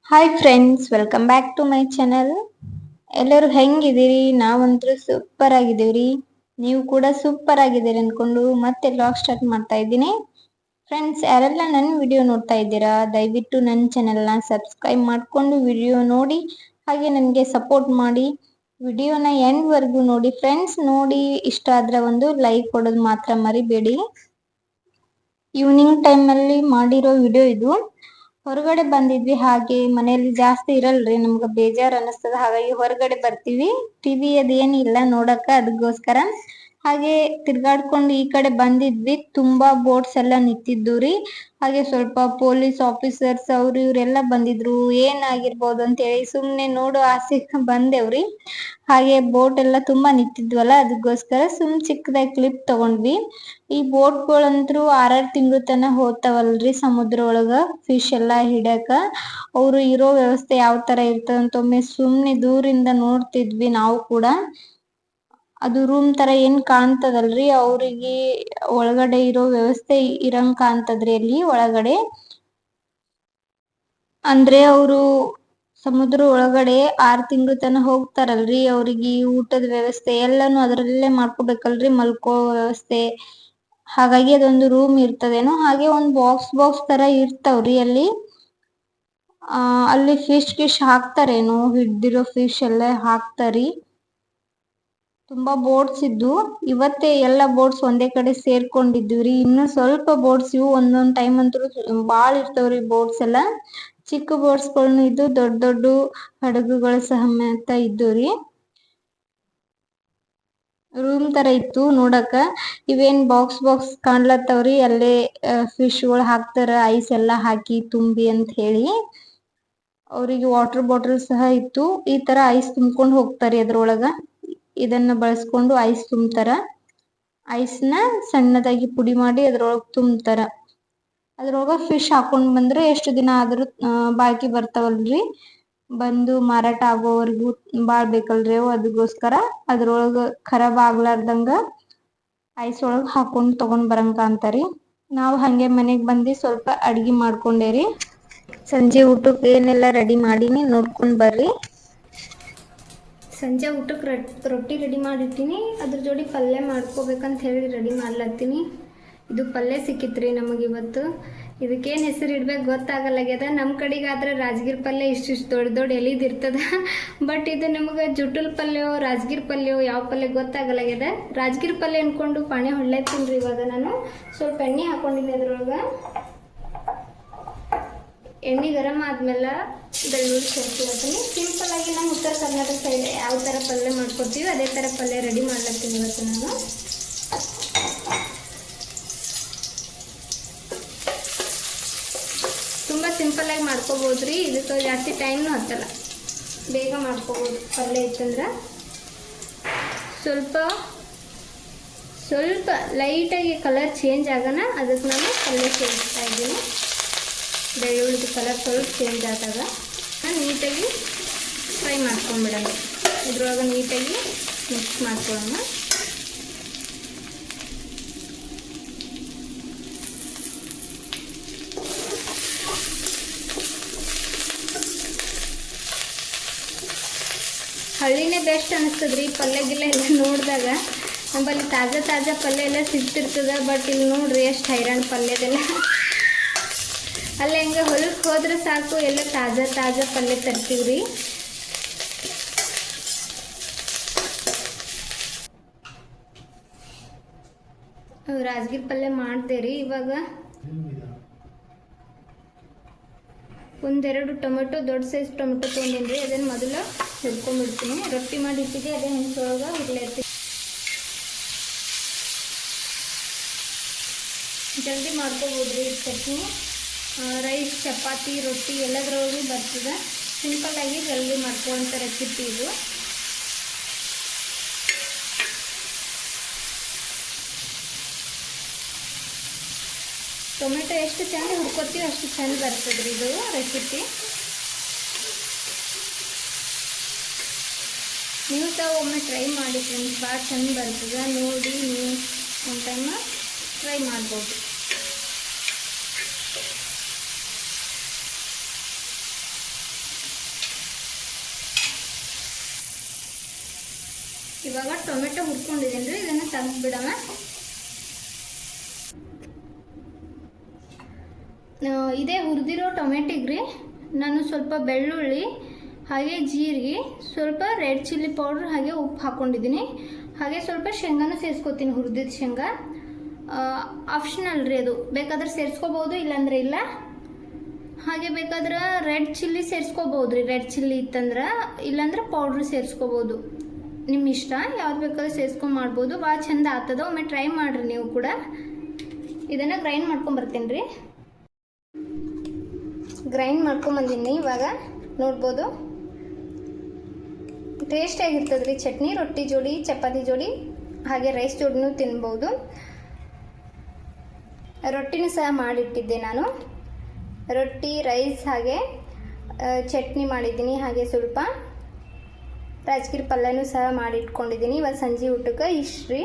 Hi friends, welcome back to my channel. ಎಲ್ಲರೂ ಹೆಂಗಿದ್ದೀರಿ? ನಾವಂತೂ ಸೂಪರ್ ಆಗಿದ್ದೀವ್ರಿ. ನೀವು ಕೂಡ ಸೂಪರ್ ಆಗಿದ್ದೀರಿ ಅನ್ಕೊಂಡು ಮತ್ತೆ ವ್ಲಾಗ್ ಸ್ಟಾರ್ಟ್ ಮಾಡ್ತಾ ಇದ್ದೀನಿ. ಫ್ರೆಂಡ್ಸ್, ಯಾರೆಲ್ಲ ನನ್ನ ವಿಡಿಯೋ ನೋಡ್ತಾ ಇದ್ದೀರಾ, ದಯವಿಟ್ಟು ನನ್ನ ಚಾನಲ್ನ ಸಬ್ಸ್ಕ್ರೈಬ್ ಮಾಡಿಕೊಂಡು ವಿಡಿಯೋ ನೋಡಿ, ಹಾಗೆ ನನಗೆ ಸಪೋರ್ಟ್ ಮಾಡಿ. ವಿಡಿಯೋನ ಎಂಡ್ವರೆಗೂ ನೋಡಿ ಫ್ರೆಂಡ್ಸ್. ನೋಡಿ ಇಷ್ಟ ಆದ್ರೆ ಒಂದು ಲೈಕ್ ಕೊಡೋದು ಮಾತ್ರ ಮರಿಬೇಡಿ. ಈವ್ನಿಂಗ್ ಟೈಮಲ್ಲಿ ಮಾಡಿರೋ ವಿಡಿಯೋ ಇದು. ಹೊರಗಡೆ ಬಂದಿದ್ವಿ, ಹಾಗೆ ಮನೆಯಲ್ಲಿ ಜಾಸ್ತಿ ಇರಲ್ರಿ, ನಮ್ಗೆ ಬೇಜಾರ್ ಅನಿಸ್ತದ, ಹಾಗಾಗಿ ಹೊರಗಡೆ ಬರ್ತೀವಿ. ಟಿವಿ ಅದೇನಿಲ್ಲ ನೋಡಕ್ಕ, ಅದಕ್ಕೋಸ್ಕರ ಹಾಗೆ ತಿರ್ಗಾಡ್ಕೊಂಡು ಈ ಕಡೆ ಬಂದಿದ್ವಿ. ತುಂಬಾ ಬೋಟ್ಸ್ ಎಲ್ಲ ನಿಂತಿದ್ದು ರೀ. ಹಾಗೆ ಸ್ವಲ್ಪ ಪೊಲೀಸ್ ಆಫೀಸರ್ಸ್ ಅವ್ರು ಇವರೆಲ್ಲ ಬಂದಿದ್ರು. ಏನಾಗಿರ್ಬೋದು ಅಂತೇಳಿ ಸುಮ್ನೆ ನೋಡೋ ಆಸೆ ಬಂದೇವ್ರಿ. ಹಾಗೆ ಬೋಟ್ ಎಲ್ಲ ತುಂಬಾ ನಿಂತಿದ್ವಲ್ಲ, ಅದಕ್ಕೋಸ್ಕರ ಚಿಕ್ಕದಾಗಿ ಕ್ಲಿಪ್ ತಗೊಂಡ್ವಿ. ಈ ಬೋಟ್ಗಳಂತ್ರು 6 ತಿಂಗಳು ತನ ಹೋಗ್ತಾವಲ್ರಿ ಸಮುದ್ರ ಒಳಗ ಫಿಶ್ ಎಲ್ಲಾ ಹಿಡ್ಯಾಕ. ಅವ್ರು ಇರೋ ವ್ಯವಸ್ಥೆ ಯಾವ ತರ ಇರ್ತದಂತ ಒಮ್ಮೆ ಸುಮ್ನೆ ದೂರಿಂದ ನೋಡ್ತಿದ್ವಿ ನಾವು ಕೂಡ. ಅದು ರೂಮ್ ತರ ಏನ್ ಕಾಣ್ತದಲ್ರಿ, ಅವ್ರಿಗೆ ಒಳಗಡೆ ಇರೋ ವ್ಯವಸ್ಥೆ ಇರಂಗ್ ಕಾಣ್ತದ್ರಿ ಅಲ್ಲಿ ಒಳಗಡೆ. ಅಂದ್ರೆ ಅವರು ಸಮುದ್ರ ಒಳಗಡೆ 6 ತಿಂಗಳು ತನ ಹೋಗ್ತಾರಲ್ರಿ, ಅವ್ರಿಗೆ ಊಟದ ವ್ಯವಸ್ಥೆ ಎಲ್ಲಾನು ಅದರಲ್ಲೇ ಮಾಡ್ಕೋಬೇಕಲ್ರಿ, ಮಲ್ಕೋ ವ್ಯವಸ್ಥೆ. ಹಾಗಾಗಿ ಅದೊಂದು ರೂಮ್ ಇರ್ತದೇನೋ. ಹಾಗೆ ಒಂದ್ ಬಾಕ್ಸ್ ತರ ಇರ್ತಾವ್ರಿ ಅಲ್ಲಿ. ಅಲ್ಲಿ ಫಿಶ್ ಹಾಕ್ತಾರೇನೋ, ಹಿಡ್ದಿರೋ ಫಿಶ್ ಎಲ್ಲ ಹಾಕ್ತಾರಿ. ತುಂಬಾ ಬೋಟ್ಸ್ ಇದ್ದು, ಇವತ್ತೇ ಎಲ್ಲಾ ಬೋಟ್ಸ್ ಒಂದೇ ಕಡೆ ಸೇರ್ಕೊಂಡಿದ್ವಿ. ಇನ್ನು ಸ್ವಲ್ಪ ಬೋಟ್ಸ್ ಇವು, ಒಂದೊಂದ್ ಟೈಮ್ ಅಂತೂ ಬಾಳ ಇರ್ತಾವ್ರಿ ಬೋಟ್ಸ್ ಎಲ್ಲ. ಚಿಕ್ಕ ಬೋಟ್ಸ್ ಗಳನ್ನು ಇದ್ದು, ದೊಡ್ಡ ದೊಡ್ಡ ಹಡಗುಗಳು ಸಮೇತ ಇದ್ದು ರೀ. ರೂಮ್ ತರ ಇತ್ತು ನೋಡಕ. ಇವೇನ್ ಬಾಕ್ಸ್ ಕಾಣ್ಲತ್ತವ್ರಿ, ಅಲ್ಲೇ ಫಿಶ್ ಗಳು ಹಾಕ್ತಾರ, ಐಸ್ ಎಲ್ಲಾ ಹಾಕಿ ತುಂಬಿ ಅಂತ ಹೇಳಿ. ಅವ್ರಿಗೆ ವಾಟರ್ ಬಾಟಲ್ ಸಹ ಇತ್ತು. ಈ ತರ ಐಸ್ ತುಂಬ್ಕೊಂಡ್ ಹೋಗ್ತಾರೆ ಅದ್ರೊಳಗ. ಇದನ್ನ ಬಳಸ್ಕೊಂಡು ಐಸ್ ತುಂಬ್ತಾರ. ಐಸ್ನ ಸಣ್ಣದಾಗಿ ಪುಡಿ ಮಾಡಿ ಅದ್ರೊಳಗ್ ತುಂಬ್ತಾರ. ಅದ್ರೊಳಗ ಫಿಶ್ ಹಾಕೊಂಡ್ ಬಂದ್ರೆ ಎಷ್ಟು ದಿನ ಆದ್ರೂ ಬಾಕಿ ಬರ್ತಾವಲ್ರಿ. ಬಂದು ಮಾರಾಟ ಆಗೋವರೆಗೂ ಬಾಳ್ ಬೇಕಲ್ರಿ ಅವು, ಅದಕ್ಕೋಸ್ಕರ ಅದ್ರೊಳಗ ಖರಾಬ್ ಆಗ್ಲಾರ್ದಂಗ ಐಸ್ ಒಳಗ್ ಹಾಕೊಂಡ್ ತಗೊಂಡ್ ಬರಂಗ ಅಂತಾರಿ. ನಾವು ಹಂಗೆ ಮನೆಗ್ ಬಂದು ಸ್ವಲ್ಪ ಅಡ್ಗಿ ಮಾಡ್ಕೊಂಡೇರಿ. ಸಂಜೆ ಊಟಕ್ಕೆ ಏನೆಲ್ಲ ರೆಡಿ ಮಾಡೀನಿ ನೋಡ್ಕೊಂಡ್ ಬರ್ರಿ. ಸಂಜೆ ಊಟಕ್ಕೆ ರೊಟ್ಟಿ ರೆಡಿ ಮಾಡಿರ್ತೀನಿ. ಅದ್ರ ಜೋಡಿ ಪಲ್ಯ ಮಾಡ್ಕೋಬೇಕಂತ ಹೇಳಿ ರೆಡಿ ಮಾಡ್ಲತ್ತೀನಿ. ಇದು ಪಲ್ಯ ಸಿಕ್ಕಿತ್ರಿ ನಮಗಿವತ್ತು. ಇದಕ್ಕೇನು ಹೆಸರು ಇಡ್ಬೇಕು ಗೊತ್ತಾಗಲ್ಲಾಗ್ಯದ. ನಮ್ಮ ಕಡೆಗಾದ್ರೆ ರಾಜಗಿರ್ ಪಲ್ಯ ಇಷ್ಟಿಷ್ಟು ದೊಡ್ಡ ಎಲಿದಿರ್ತದ. ಬಟ್ ಇದು ನಮಗೆ ಜುಟ್ಟಲ್ ಪಲ್ಯ, ರಾಜಗಿರ್ ಪಲ್ಯ, ಯಾವ ಪಲ್ಯ ಗೊತ್ತಾಗಲ್ಲಾಗ್ಯದ. ರಾಜಗಿರ್ ಪಲ್ಯ ಅನ್ಕೊಂಡು ಪಾಣೆ ಹೊಳ್ಲತ್ತೀನಿ ರೀ. ಇವಾಗ ನಾನು ಸ್ವಲ್ಪ ಎಣ್ಣೆ ಹಾಕೊಂಡಿನಿ. ಅದ್ರೊಳಗೆ ಎಣ್ಣೆ ಗರಂ ಆದ್ಮೇಲೆ ಬೆಳ್ಳುಳ್ಳಿ ಸೇರ್ಕೊಳ್ತೀನಿ. ಸಿಂಪಲ್ ಆಗಿ ನಮ್ಮ ಉತ್ತರ ಕರ್ನಾಟಕ ಸೈಡ್ ಯಾವ ಥರ ಪಲ್ಯ ಮಾಡ್ಕೊತೀವಿ ಅದೇ ಥರ ಪಲ್ಯ ರೆಡಿ ಮಾಡ್ಲತ್ತೀನಿ ಇವತ್ತು ನಾನು. ತುಂಬ ಸಿಂಪಲ್ಲಾಗಿ ಮಾಡ್ಕೋಬೋದ್ರಿ. ಇದಕ್ಕೆ ಜಾಸ್ತಿ ಟೈಮ್ನೂ ಹತ್ತಲ್ಲ, ಬೇಗ ಮಾಡ್ಕೋಬೋದು. ಪಲ್ಯ ಇತ್ತಂದ್ರೆ ಸ್ವಲ್ಪ ಲೈಟಾಗಿ ಕಲರ್ ಚೇಂಜ್ ಆಗೋಣ, ಅದಕ್ಕೆ ನಾನು ಪಲ್ಯ ಸೇರಿಸ್ತಾ ಇದ್ದೀನಿ. ಬೆಳ್ಳುಳ್ಳಿದು ಕಲರ್ ಸ್ವಲ್ಪ ಚೇಂಜ್ ಆದಾಗ ನೀಟಾಗಿ ಫ್ರೈ ಮಾಡ್ಕೊಂಡ್ಬಿಡೋಣ. ಇದ್ರೊಳಗೆ ನೀಟಾಗಿ ಮಿಕ್ಸ್ ಮಾಡ್ಕೊಳ್ಳೋಣ. ಹಳ್ಳಿನೇ ಬೆಸ್ಟ್ ಅನಿಸ್ತದ್ರಿ ಪಲ್ಯ ಗಿಲ್ಲ ಎಲ್ಲ ನೋಡಿದಾಗ. ನಮ್ಮಲ್ಲಿ ತಾಜಾ ಪಲ್ಯ ಎಲ್ಲ ಸಿಗ್ತಿರ್ತದ. ಬಟ್ ಇಲ್ಲಿ ನೋಡ್ರಿ ಎಷ್ಟು ಹೈರಾಣ ಪಲ್ಯದೆಲ್ಲ. ಅಲ್ಲ ಹೆಂಗೆ ಹೊಲಕ್ಕೆ ಹೋದ್ರೆ ಸಾಕು, ಎಲ್ಲ ತಾಜಾ ಪಲ್ಯ ತರ್ತೀವ್ರಿ. ರಾಜಗಿರ್ ಪಲ್ಯ ಮಾಡ್ತೇರಿ. ಇವಾಗ ಒಂದೆರಡು ಟೊಮೆಟೊ, ದೊಡ್ಡ ಸೈಜ್ ಟೊಮೆಟೊ ತೊಗೊಂಡಿನ್ರಿ. ಅದನ್ನು ಮೊದಲು ಹುರ್ಕೊಂಡ್ಬಿಡ್ತೀನಿ. ರೊಟ್ಟಿ ಮಾಡಿ ಇಟ್ಟಿದ್ದೆ, ಅದೇ ಹೆಂಚೊಳಗೆ ಇಡ್ಲೈತಿ. ಜಲ್ದಿ ಮಾಡ್ಕೋಬೋದ್ರಿ ಚಟ್ನಿ. ರೈಸ್, ಚಪಾತಿ, ರೊಟ್ಟಿ ಎಲ್ಲದ್ರೊಳಗೂ ಬರ್ತದೆ. ಸಿಂಪಲ್ಲಾಗಿ ಜಲ್ದಿ ಮಾಡ್ಕೊಳ್ಳೋಂಥ ರೆಸಿಪಿ ಇದು. ಟೊಮೆಟೊ ಎಷ್ಟು ಚೆಂದ ಹುರ್ಕೋತೀವಿ ಅಷ್ಟು ಚೆಂದ ಬರ್ತದ್ರಿ ಇದು ರೆಸಿಪಿ. ನೀವು ಸಹ ಒಮ್ಮೆ ಟ್ರೈ ಮಾಡಿ ಫ್ರೆಂಡ್ಸ್, ಭಾಳ ಚೆಂದ ಬರ್ತದೆ. ನೋಡಿ ನೀವು ಒಂದು ಟೈಮ್ ಟ್ರೈ ಮಾಡ್ಬೋದು. ಇವಾಗ ಟೊಮೆಟೊ ಹುರ್ಕೊಂಡಿದ್ದೀನಿ ರೀ, ಇದನ್ನು ತೆಗೆದ್ಬಿಡೋಣ. ಇದೇ ಹುರಿದಿರೋ ಟೊಮೆಟಿಗೆ ರೀ ನಾನು ಸ್ವಲ್ಪ ಬೆಳ್ಳುಳ್ಳಿ ಹಾಗೆ ಜೀರಿಗೆ, ಸ್ವಲ್ಪ ರೆಡ್ ಚಿಲ್ಲಿ ಪೌಡ್ರ್ ಹಾಗೆ ಉಪ್ಪು ಹಾಕ್ಕೊಂಡಿದ್ದೀನಿ. ಹಾಗೆ ಸ್ವಲ್ಪ ಶೇಂಗಾನು ಸೇರಿಸ್ಕೊತೀನಿ, ಹುರಿದಿದ್ದ ಶೇಂಗಾ. ಆಪ್ಷನಲ್ ರೀ, ಅದು ಬೇಕಾದ್ರೆ ಸೇರಿಸ್ಕೋಬೋದು, ಇಲ್ಲಾಂದ್ರೆ ಇಲ್ಲ. ಹಾಗೆ ಬೇಕಾದ್ರೆ ರೆಡ್ ಚಿಲ್ಲಿ ಸೇರಿಸ್ಕೋಬೋದು ರೀ, ರೆಡ್ ಚಿಲ್ಲಿ ಇತ್ತಂದ್ರೆ, ಇಲ್ಲಾಂದ್ರೆ ಪೌಡ್ರ್ ಸೇರಿಸ್ಕೋಬೋದು, ನಿಮ್ಮ ಇಷ್ಟ. ಯಾವ್ದು ಬೇಕಾದ್ರೆ ಸೇರಿಸ್ಕೊಂಡು ಮಾಡ್ಬೋದು. ಭಾಳ ಚಂದ ಆಗ್ತದೆ, ಒಮ್ಮೆ ಟ್ರೈ ಮಾಡಿರಿ ನೀವು ಕೂಡ. ಇದನ್ನು ಗ್ರೈಂಡ್ ಮಾಡ್ಕೊಂಬರ್ತೀನಿ ರೀ. ಗ್ರೈಂಡ್ ಮಾಡ್ಕೊಂಬಂದಿನಿ, ಇವಾಗ ನೋಡ್ಬೋದು. ಟೇಸ್ಟಿಯಾಗಿರ್ತದೆ ರೀ ಚಟ್ನಿ. ರೊಟ್ಟಿ ಜೋಡಿ, ಚಪಾತಿ ಜೋಡಿ, ಹಾಗೆ ರೈಸ್ ಜೋಡಿನೂ ತಿನ್ಬೋದು. ರೊಟ್ಟಿನೂ ಸಹ ಮಾಡಿಟ್ಟಿದ್ದೆ ನಾನು. ರೊಟ್ಟಿ, ರೈಸ್ ಹಾಗೆ ಚಟ್ನಿ ಮಾಡಿದ್ದೀನಿ. ಹಾಗೆ ಸ್ವಲ್ಪ ರಾಜಗಿರಿ ಪಲ್ಯನೂ ಸಹ ಮಾಡಿಟ್ಕೊಂಡಿದ್ದೀನಿ. ಇವಾಗ ಸಂಜೆ ಊಟಕ್ಕೆ ಇಷ್ಟು ರೀ.